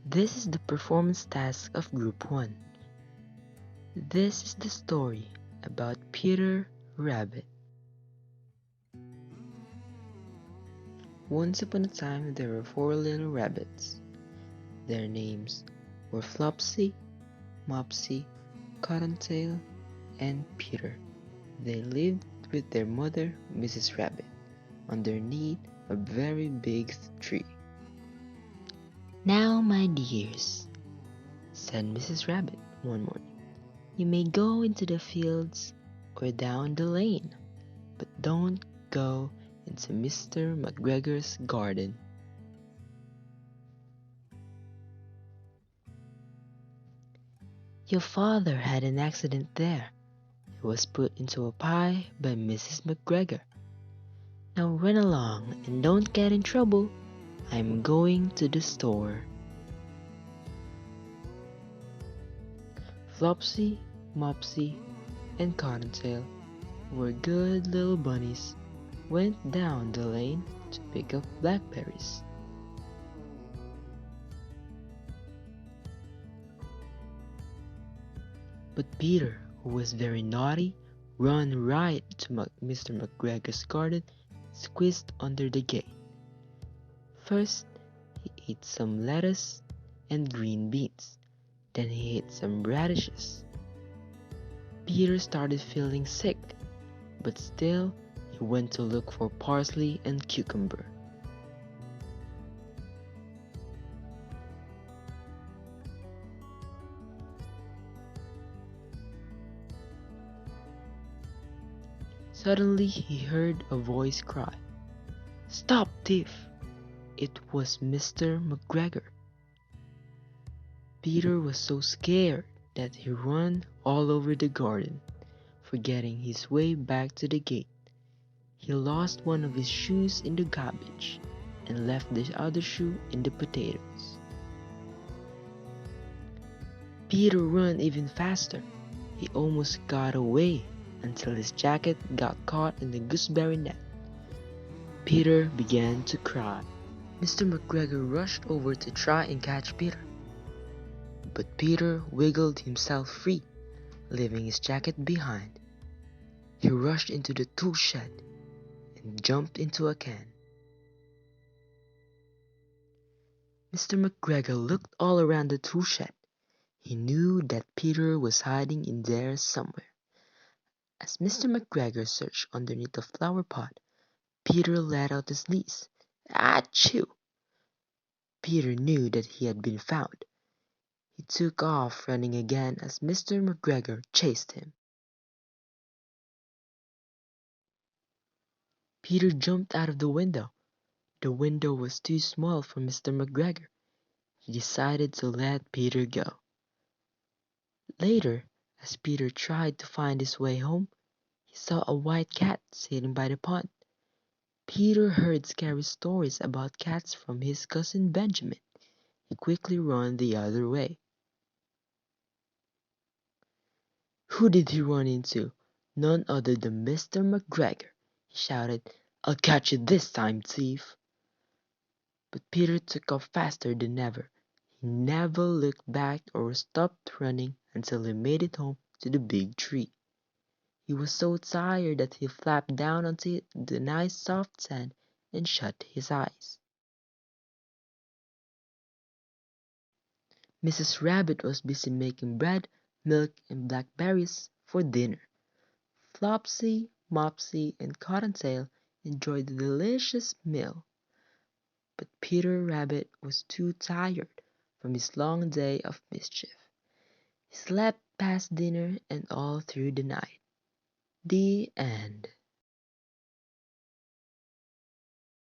This is the performance task of Group 1. This is the story about Peter Rabbit. Once upon a time there were 4 little rabbits. Their names were Flopsy, Mopsy, Cottontail, and Peter. They lived with their mother, Mrs. Rabbit, underneath a very big tree. "Now, my dears," said Mrs. Rabbit one morning, "you may go into the fields or down the lane, but don't go into Mr. McGregor's garden." "Your father had an accident there. He was put into a pie by Mrs. McGregor. Now run along and don't get in trouble. I'm going to the store." Flopsy, Mopsy, and Cottontail, who were good little bunnies, went down the lane to pick up blackberries. But Peter, who was very naughty, ran right to Mr. McGregor's garden and squeezed under the gate. First, he ate some lettuce and green beans. Then he ate some radishes. Peter started feeling sick, but still he went to look for parsley and cucumber. Suddenly he heard a voice cry, "Stop, thief!" It was Mr. McGregor. Peter was so scared that he ran all over the garden, forgetting his way back to the gate. He lost one of his shoes in the garbage and left the other shoe in the potatoes. Peter ran even faster. He almost got away until his jacket got caught in the gooseberry net. Peter began to cry. Mr. McGregor rushed over to try and catch Peter, but Peter wiggled himself free, leaving his jacket behind. He rushed into the tool shed and jumped into a can. Mr. McGregor looked all around the tool shed. He knew that Peter was hiding in there somewhere. As Mr. McGregor searched underneath the flower pot, Peter let out a sneeze. Achoo! Peter knew that he had been found. He took off running again as Mr. McGregor chased him. Peter jumped out of the window. The window was too small for Mr. McGregor. He decided to let Peter go. Later, as Peter tried to find his way home, he saw a white cat sitting by the pond. Peter heard scary stories about cats from his cousin Benjamin. He quickly ran the other way. Who did he run into? None other than Mr. McGregor. He shouted, "I'll catch you this time, thief!" But Peter took off faster than ever. He never looked back or stopped running until he made it home to the big tree. He was so tired that he flapped down onto the nice soft sand and shut his eyes. Mrs. Rabbit was busy making bread, milk, and blackberries for dinner. Flopsy, Mopsy, and Cottontail enjoyed the delicious meal, but Peter Rabbit was too tired from his long day of mischief. He slept past dinner and all through the night. The end.